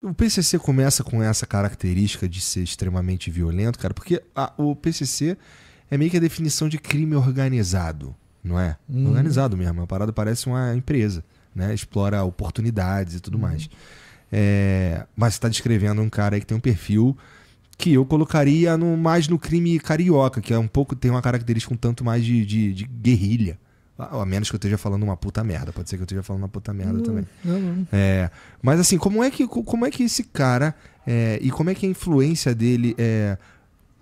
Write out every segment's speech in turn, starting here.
o PCC começa com essa característica de ser extremamente violento, cara, porque o PCC é meio que a definição de crime organizado, não é? Organizado mesmo, a parada parece uma empresa, né? Explora oportunidades e tudo mais. Mas você está descrevendo um cara aí que tem um perfil que eu colocaria mais no crime carioca, que é tem uma característica um tanto mais de guerrilha. A menos que eu esteja falando uma puta merda. Pode ser que eu esteja falando uma puta merda também. Não. Mas assim, como é que esse cara e como é que a influência dele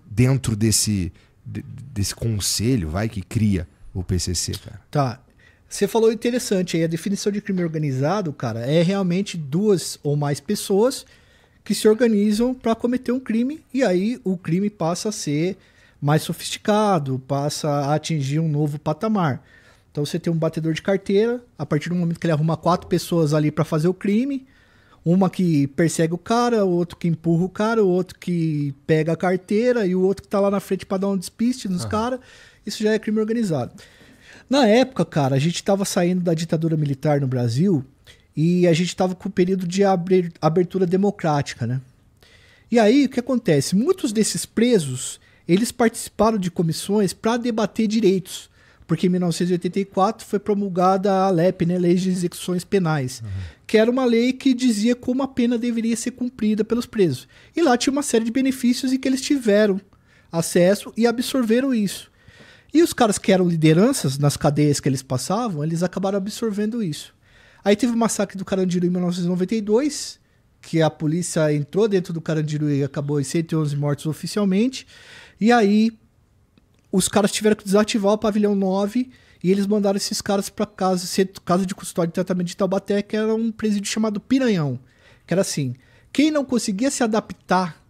dentro desse conselho que cria o PCC, cara? Tá. Você falou interessante aí, a definição de crime organizado, cara, é realmente 2 ou mais pessoas que se organizam para cometer um crime, e aí o crime passa a ser mais sofisticado, passa a atingir um novo patamar. Então você tem um batedor de carteira, a partir do momento que ele arruma 4 pessoas ali para fazer o crime, uma que persegue o cara, o outro que empurra o cara, o outro que pega a carteira e o outro que tá lá na frente para dar um despiste nos caras, isso já é crime organizado. Na época, cara, a gente estava saindo da ditadura militar no Brasil e a gente estava com o período de abertura democrática, né? E aí, o que acontece? Muitos desses presos, eles participaram de comissões para debater direitos, porque em 1984 foi promulgada a LEP, né, Lei de Execuções Penais, que era uma lei que dizia como a pena deveria ser cumprida pelos presos. E lá tinha uma série de benefícios e que eles tiveram acesso e absorveram isso. E os caras que eram lideranças nas cadeias que eles passavam, eles acabaram absorvendo isso. Aí teve o massacre do Carandiru em 1992, que a polícia entrou dentro do Carandiru e acabou em 111 mortos oficialmente. E aí os caras tiveram que desativar o pavilhão 9 e eles mandaram esses caras para casa de custódia e tratamento de Taubaté, que era um presídio chamado Piranhão. Que era assim, quem não conseguia se adaptar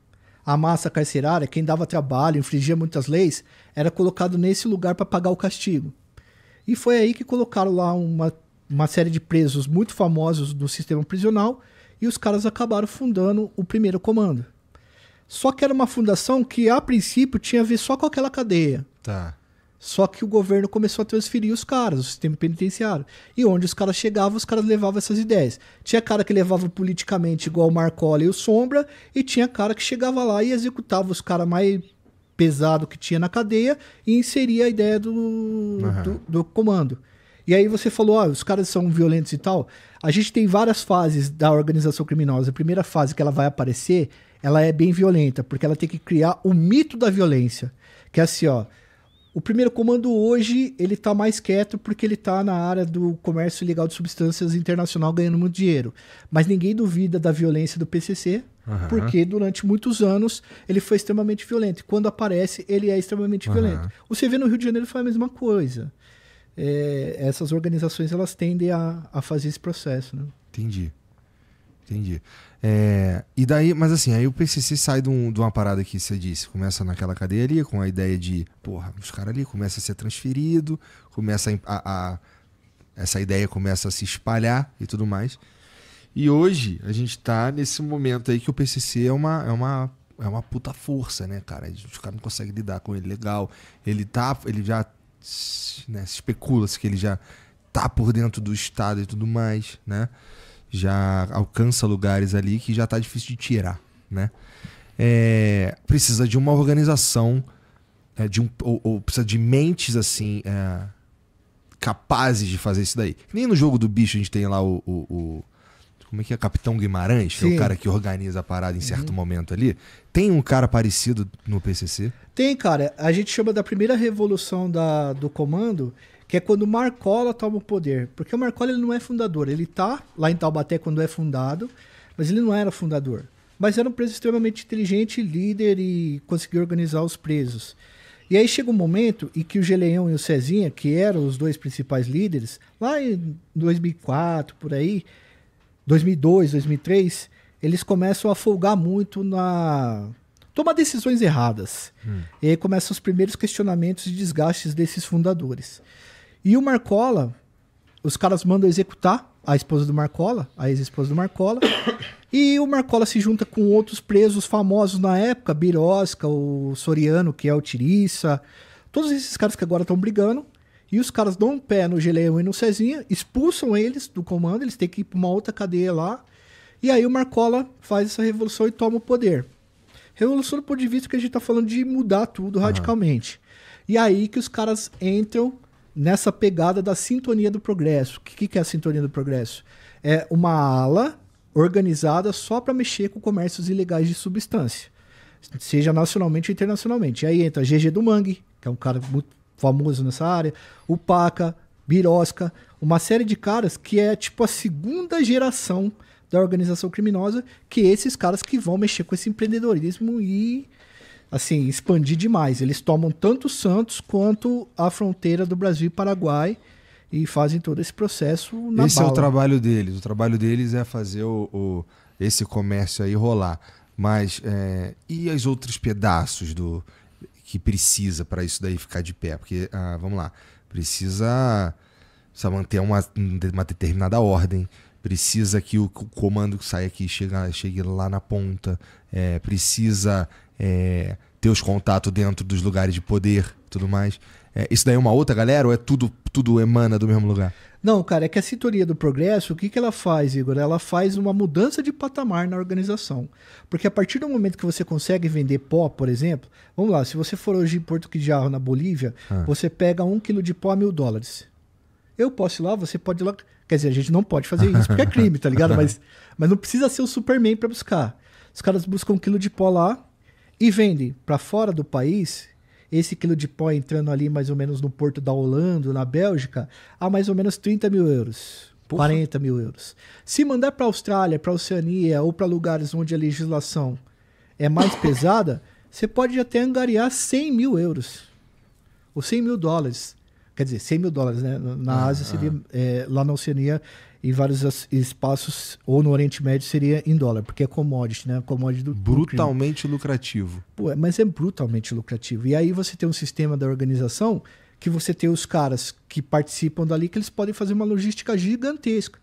à massa carcerária, quem dava trabalho, infringia muitas leis, era colocado nesse lugar para pagar o castigo. E foi aí que colocaram lá uma série de presos muito famosos do sistema prisional e os caras acabaram fundando o primeiro comando. Só que era uma fundação que, a princípio, tinha a ver só com aquela cadeia. Tá. Só que o governo começou a transferir os caras, o sistema penitenciário. E onde os caras chegavam, os caras levavam essas ideias. Tinha cara que levava politicamente igual o Marcola e o Sombra, e tinha cara que chegava lá e executava os caras mais pesados que tinha na cadeia e inseria a ideia do comando. E aí você falou, os caras são violentos e tal. A gente tem várias fases da organização criminosa. A primeira fase que ela vai aparecer, ela é bem violenta, porque ela tem que criar o mito da violência. Que é assim, o primeiro comando hoje, ele tá mais quieto porque ele tá na área do comércio ilegal de substâncias internacional ganhando muito dinheiro. Mas ninguém duvida da violência do PCC, porque durante muitos anos ele foi extremamente violento. E quando aparece, ele é extremamente violento. Você vê no Rio de Janeiro foi a mesma coisa. Essas organizações, elas tendem a fazer esse processo, né? Entendi. E daí, mas assim, aí o PCC sai de uma parada que você disse, começa naquela cadeia ali, com a ideia de, os caras ali começam a ser transferidos, essa ideia começa a se espalhar e tudo mais. E hoje, a gente tá nesse momento aí que o PCC é uma puta força, né, cara? Os caras não conseguem lidar com ele legal. Ele já, né, especula-se que ele já tá por dentro do Estado e tudo mais, né? Já alcança lugares ali que já tá difícil de tirar, né? Precisa de uma organização, ou precisa de mentes assim, capazes de fazer isso daí. Nem no Jogo do Bicho a gente tem lá como é que é? Capitão Guimarães, que é o cara que organiza a parada em certo momento ali. Tem um cara parecido no PCC? Tem, cara. A gente chama da primeira revolução do comando, que é quando o Marcola toma o poder. Porque o Marcola, ele não é fundador. Ele tá lá em Taubaté quando é fundado, mas ele não era fundador. Mas era um preso extremamente inteligente, líder e conseguiu organizar os presos. E aí chega um momento em que o Geleão e o Cezinha, que eram os dois principais líderes, lá em 2004, por aí, 2002, 2003, eles começam a folgar muito tomar decisões erradas. E aí começam os primeiros questionamentos e desgastes desses fundadores. E o Marcola, os caras mandam executar a esposa do Marcola, a ex-esposa do Marcola, e o Marcola se junta com outros presos famosos na época, Birosca, o Soriano, que é o Tiriça, todos esses caras que agora estão brigando, e os caras dão um pé no Geleão e no Cezinha, expulsam eles do comando, eles têm que ir para uma outra cadeia lá, E aí o Marcola faz essa revolução e toma o poder. Revolução do ponto de vista que a gente tá falando de mudar tudo radicalmente. E aí que os caras entram nessa pegada da sintonia do progresso. O que é a sintonia do progresso? É uma ala organizada só para mexer com comércios ilegais de substância, seja nacionalmente ou internacionalmente. E aí entra GG do Mangue, que é um cara muito famoso nessa área, o Paca, Birosca, uma série de caras que é tipo a segunda geração da organização criminosa, que esses caras que vão mexer com esse empreendedorismo e assim, expandir demais. Eles tomam tanto Santos quanto a fronteira do Brasil e Paraguai e fazem todo esse processo na Esse bala. é o trabalho deles. O trabalho deles é fazer esse comércio aí rolar. Mas e os outros pedaços que precisa para isso daí ficar de pé? Porque, vamos lá, precisa manter uma determinada ordem, precisa que o comando que sai aqui chegue lá na ponta, precisa ter os contatos dentro dos lugares de poder e tudo mais. Isso daí é uma outra galera ou é tudo emana do mesmo lugar? Não, cara, é que a sintonia do progresso, o que ela faz, Igor? Ela faz uma mudança de patamar na organização. Porque a partir do momento que você consegue vender pó, por exemplo, vamos lá, se você for hoje em Porto Quijarro, na Bolívia, você pega 1 quilo de pó a $1.000. Eu posso ir lá, você pode ir lá. Quer dizer, a gente não pode fazer isso porque é crime, tá ligado? Mas não precisa ser o Superman para buscar. Os caras buscam 1 quilo de pó lá e vendem para fora do país. Esse quilo de pó entrando ali mais ou menos no porto da Holanda, na Bélgica, a mais ou menos 30 mil euros. Porra. 40 mil euros. Se mandar para a Austrália, para a Oceania ou para lugares onde a legislação é mais pesada, você pode até angariar 100 mil euros. Ou 100 mil dólares. Quer dizer, 100 mil dólares, né? Na Ásia seria, lá na Oceania, em vários espaços, ou no Oriente Médio, seria em dólar, porque é commodity, né? Commodity brutalmente lucrativo. Pô, mas é brutalmente lucrativo. E aí você tem um sistema da organização que você tem os caras que participam dali, que eles podem fazer uma logística gigantesca.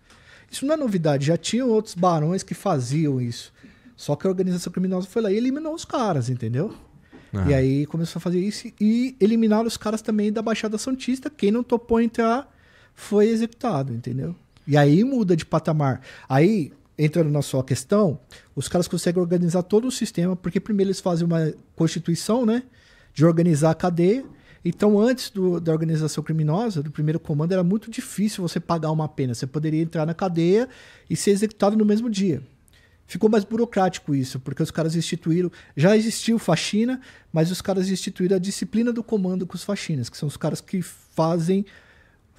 Isso não é novidade, já tinham outros barões que faziam isso. Só que a organização criminosa foi lá e eliminou os caras, entendeu? E aí começou a fazer isso e eliminaram os caras também da Baixada Santista. Quem não topou entrar foi executado, entendeu? E aí muda de patamar. Aí, entrando na sua questão, os caras conseguem organizar todo o sistema, porque primeiro eles fazem uma constituição, né? De organizar a cadeia. Então, antes da organização criminosa, do primeiro comando, era muito difícil você pagar uma pena. Você poderia entrar na cadeia e ser executado no mesmo dia. Ficou mais burocrático isso, porque os caras instituíram... Já existiu faxina, mas os caras instituíram a disciplina do comando com os faxinas, que são os caras que fazem...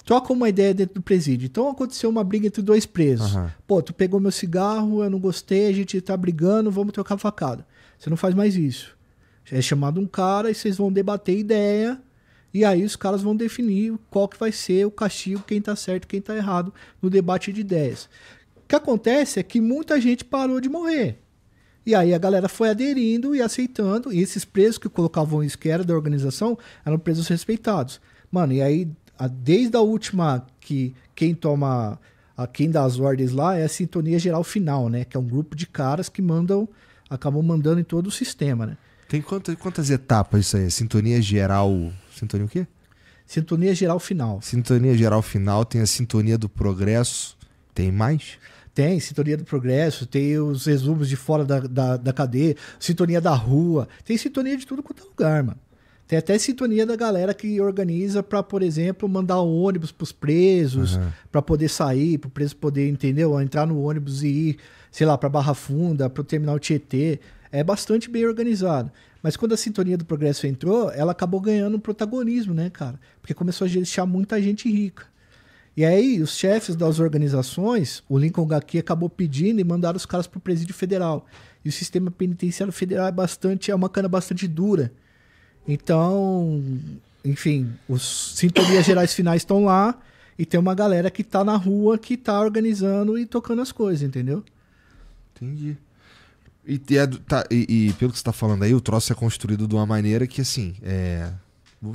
Trocam uma ideia dentro do presídio. Então aconteceu uma briga entre 2 presos. Pô, tu pegou meu cigarro, eu não gostei, a gente tá brigando, vamos trocar facada. Você não faz mais isso. É chamado um cara e vocês vão debater ideia, e aí os caras vão definir qual que vai ser o castigo, quem tá certo, quem tá errado no debate de ideias. O que acontece é que muita gente parou de morrer. E aí a galera foi aderindo e aceitando. E esses presos que colocavam isso, que era da organização, eram presos respeitados. Mano, e aí, desde a última, que quem dá as ordens lá é a Sintonia Geral Final, né? Que é um grupo de caras que acabam mandando em todo o sistema, né? Tem quantas etapas isso aí? Sintonia Geral... Sintonia o quê? Sintonia Geral Final. Sintonia Geral Final, tem a Sintonia do Progresso. Tem mais? Tem Sintonia do Progresso, tem os resumos de fora da cadeia, Sintonia da Rua, tem sintonia de tudo quanto é lugar, mano. Tem até sintonia da galera que organiza para, por exemplo, mandar um ônibus pros presos, para poder sair, pro preso poder, entendeu? Entrar no ônibus e ir, sei lá, pra Barra Funda, pro terminal Tietê. É bastante bem organizado. Mas quando a Sintonia do Progresso entrou, ela acabou ganhando protagonismo, né, cara? Porque começou a deixar muita gente rica. E aí, os chefes das organizações, o Lincoln Gaki acabou pedindo e mandaram os caras pro presídio federal. E o sistema penitenciário federal é uma cana bastante dura. Então, enfim, os Sintonias Gerais Finais estão lá e tem uma galera que tá na rua, que tá organizando e tocando as coisas, entendeu? Entendi. E pelo que você tá falando aí, o troço é construído de uma maneira que, assim,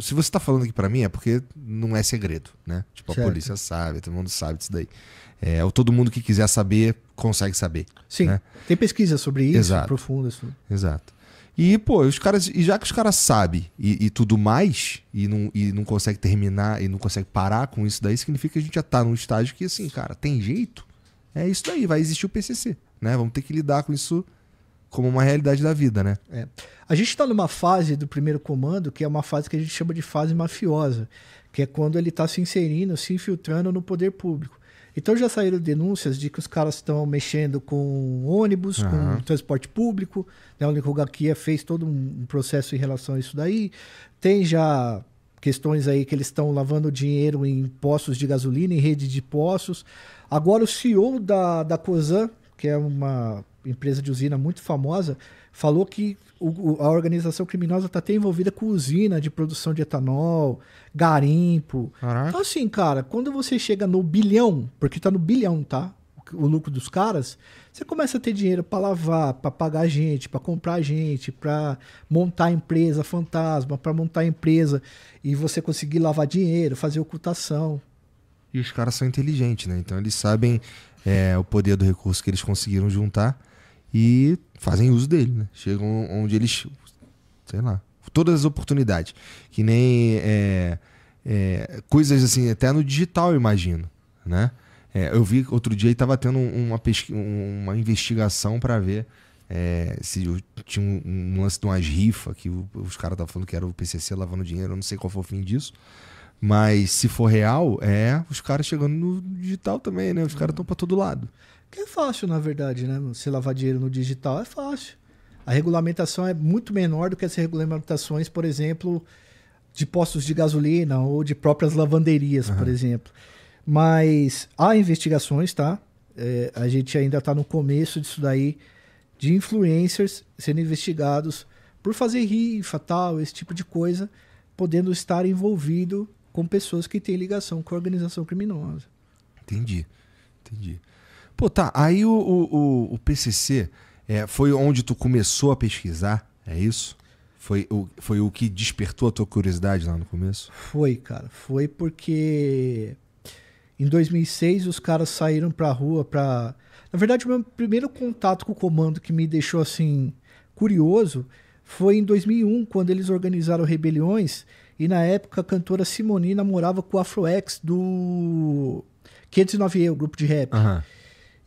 se você tá falando aqui pra mim é porque não é segredo, né? Tipo, certo. A polícia sabe, todo mundo sabe disso daí. Todo mundo que quiser saber, consegue saber. Sim, né? Tem pesquisa sobre isso, Exato. Profundas. Tudo. Exato. E, pô, já que os caras sabem e tudo mais, e não consegue terminar, e não consegue parar com isso daí, significa que a gente já tá num estágio que, assim, cara, tem jeito? É isso daí, vai existir o PCC. né? Vamos ter que lidar com isso como uma realidade da vida, né? A gente está numa fase do primeiro comando que é uma fase que a gente chama de fase mafiosa, que é quando ele está se inserindo, se infiltrando no poder público. Então já saíram denúncias de que os caras estão mexendo com ônibus, com transporte público, né? O Nicolaquia fez todo um processo em relação a isso daí. Tem já questões aí que eles estão lavando dinheiro em postos de gasolina, em rede de postos. Agora o CEO da Cosan, que é uma empresa de usina muito famosa, falou que a organização criminosa está até envolvida com usina de produção de etanol, garimpo. Caraca. Então assim, cara, quando você chega no bilhão, porque tá no bilhão, tá? O lucro dos caras, você começa a ter dinheiro para lavar, para pagar gente, para comprar gente, para montar empresa fantasma, para montar empresa e você conseguir lavar dinheiro, fazer ocultação. E os caras são inteligentes, né? Então eles sabem o poder do recurso que eles conseguiram juntar e fazem uso dele, né? Chegam onde eles, sei lá, todas as oportunidades. Que nem coisas assim, até no digital, eu imagino, né? Eu vi outro dia e estava tendo uma investigação para ver se tinha um lance de umas rifas que os caras estavam falando que era o PCC lavando dinheiro, eu não sei qual foi o fim disso. Mas se for real, os caras chegando no digital também, né? Os caras estão para todo lado. Que é fácil, na verdade, né? Você lavar dinheiro no digital é fácil. A regulamentação é muito menor do que as regulamentações, por exemplo, de postos de gasolina ou de próprias lavanderias, por exemplo. Mas há investigações, tá? A gente ainda está no começo disso daí, de influencers sendo investigados por fazer rifa, tal, esse tipo de coisa, podendo estar envolvido com pessoas que têm ligação com a organização criminosa. Entendi. Pô, tá, aí o PCC foi onde tu começou a pesquisar, é isso? Foi o que despertou a tua curiosidade lá no começo? Foi, cara. Foi porque em 2006 os caras saíram pra rua pra... Na verdade, o meu primeiro contato com o comando que me deixou, assim, curioso foi em 2001, quando eles organizaram rebeliões e, na época, a cantora Simone namorava com o Afro-X do 509E, o grupo de rap.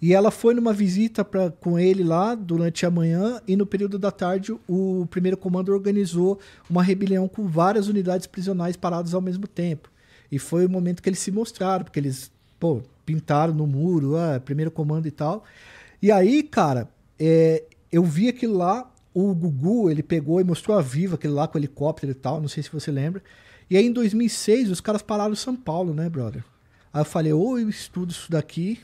E ela foi numa visita com ele lá durante a manhã e no período da tarde o primeiro comando organizou uma rebelião com várias unidades prisionais paradas ao mesmo tempo. E foi o momento que eles se mostraram, porque eles pintaram no muro, primeiro comando e tal. E aí, cara, eu vi aquilo lá, o Gugu, ele pegou e mostrou a vivo aquele lá com o helicóptero e tal, não sei se você lembra. E aí em 2006 os caras pararam em São Paulo, né, brother? Aí eu falei, ou eu estudo isso daqui,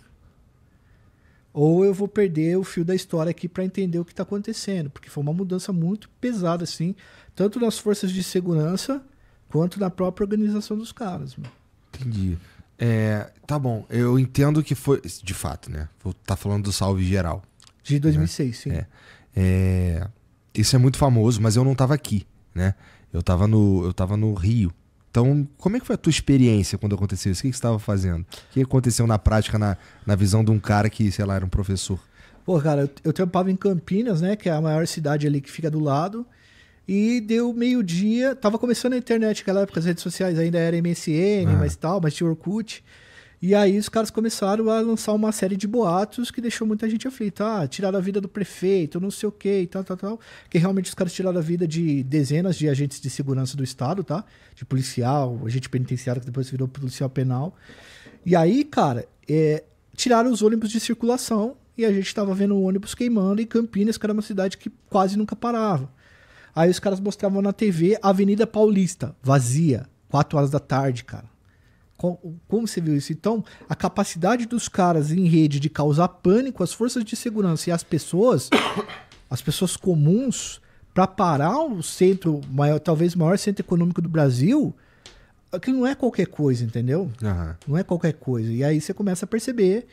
ou eu vou perder o fio da história aqui para entender o que tá acontecendo. Porque foi uma mudança muito pesada, assim, tanto nas forças de segurança quanto na própria organização dos caras, mano. Entendi. Tá bom, eu entendo que foi, de fato, né? Vou estar falando do Salve Geral. De 2006, né? Sim. Isso é muito famoso, mas eu não tava aqui, né? Eu tava no Rio. Então, como é que foi a tua experiência quando aconteceu isso? O que você estava fazendo? O que aconteceu na prática, na visão de um cara que, sei lá, era um professor? Pô, cara, eu trampava em Campinas, né? Que é a maior cidade ali que fica do lado. E deu meio-dia, tava começando a internet, naquela época as redes sociais ainda era MSN, mas tinha Orkut. E aí os caras começaram a lançar uma série de boatos que deixou muita gente aflita. Tiraram a vida do prefeito, não sei o quê e tal. Que realmente os caras tiraram a vida de dezenas de agentes de segurança do estado, tá? De policial, agente penitenciário que depois virou policial penal. E aí, cara, tiraram os ônibus de circulação e a gente tava vendo o ônibus queimando em Campinas, que era uma cidade que quase nunca parava. Aí os caras mostravam na TV a Avenida Paulista, vazia, 4 horas da tarde, cara. Como você viu isso? Então, a capacidade dos caras em rede de causar pânico às forças de segurança e às pessoas comuns, para parar o centro, talvez o maior centro econômico do Brasil, aquilo não é qualquer coisa, entendeu? Não é qualquer coisa. E aí você começa a perceber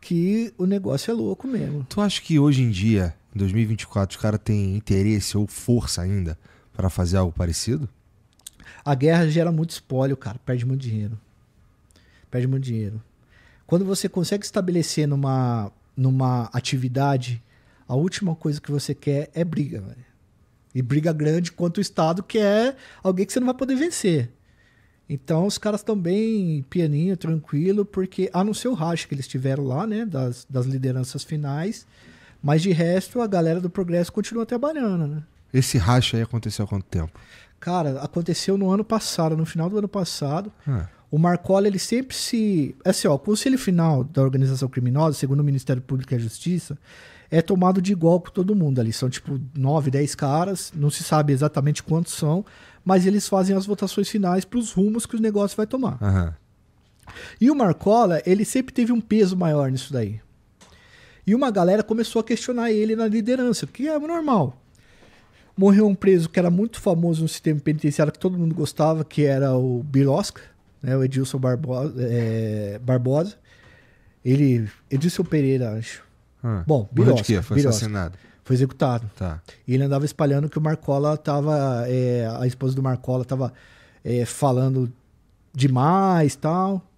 que o negócio é louco mesmo. Tu acha que hoje em dia, em 2024, os caras têm interesse ou força ainda para fazer algo parecido? A guerra gera muito espólio, cara. Perde muito dinheiro. Quando você consegue estabelecer numa atividade, a última coisa que você quer é briga, velho. E briga grande contra o Estado, que é alguém que você não vai poder vencer. Então os caras estão bem pianinho, tranquilo, porque a não ser o racha que eles tiveram lá, né, das lideranças finais, mas de resto a galera do Progresso continua trabalhando, né? Esse racha aí aconteceu há quanto tempo? Cara, aconteceu no ano passado, no final do ano passado. Ah. O Marcola, ele sempre se... Assim, ó, o conselho final da organização criminosa, segundo o Ministério Público e a Justiça, é tomado de igual com todo mundo ali. São tipo 9, 10 caras, não se sabe exatamente quantos são, mas eles fazem as votações finais para os rumos que o negócio vai tomar. Aham. E o Marcola, ele sempre teve um peso maior nisso daí. E uma galera começou a questionar ele na liderança, que é normal. Morreu um preso que era muito famoso no sistema penitenciário, que todo mundo gostava, que era o Birosca, né, o Edilson Barbosa. Edilson Pereira, acho. Bom, Morreu de quê? Foi Birosca. assassinado. Foi executado. Tá. E ele andava espalhando que o Marcola tava... a esposa do Marcola tava falando demais e tal.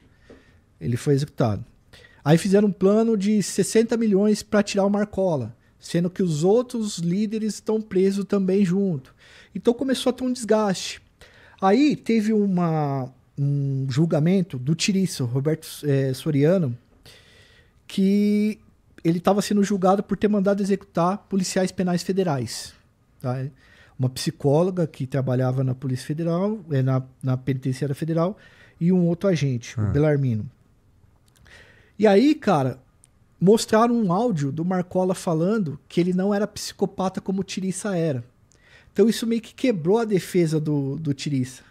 Ele foi executado. Aí fizeram um plano de 60 milhões para tirar o Marcola, sendo que os outros líderes estão presos também junto. Então começou a ter um desgaste. Aí teve um julgamento do Tiriça, Roberto Soriano, que ele estava sendo julgado por ter mandado executar policiais penais federais. Tá? Uma psicóloga que trabalhava na Polícia Federal, na Penitenciária Federal, e um outro agente, o Belarmino. E aí, cara, mostraram um áudio do Marcola falando que ele não era psicopata como o Tiriça era. Então isso meio que quebrou a defesa do Tiriça.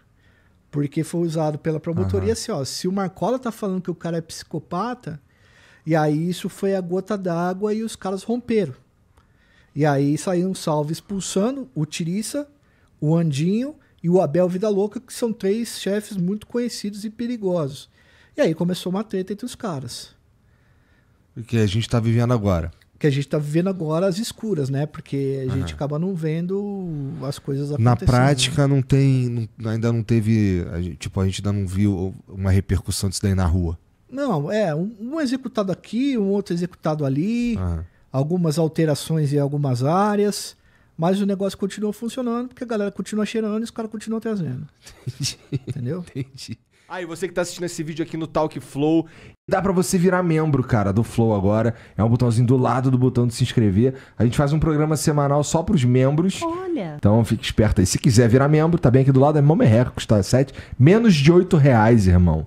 Porque foi usado pela promotoria assim, ó, se o Marcola tá falando que o cara é psicopata, e aí isso foi a gota d'água e os caras romperam. E aí saiu um salve expulsando o Tiriça, o Andinho e o Abel Vida Louca, que são 3 chefes muito conhecidos e perigosos. E aí começou uma treta entre os caras. O que a gente tá vivendo agora. Que a gente tá vivendo agora as escuras, né? Porque a gente acaba não vendo as coisas acontecendo. Na prática, não tem. Ainda não teve. A gente ainda não viu uma repercussão disso daí na rua. Não, um executado aqui, um outro executado ali, algumas alterações em algumas áreas, mas o negócio continua funcionando porque a galera continua cheirando e os caras continuam trazendo. Entendi. Entendeu? Entendi. Aí, você que tá assistindo esse vídeo aqui no Talk Flow, Dá pra você virar membro, cara, do Flow agora. É um botãozinho do lado do botão de se inscrever. A gente faz um programa semanal só pros membros. Olha. Então fique esperto aí. Se quiser virar membro, tá bem aqui do lado. É mó merreca, custa menos de R$8, irmão.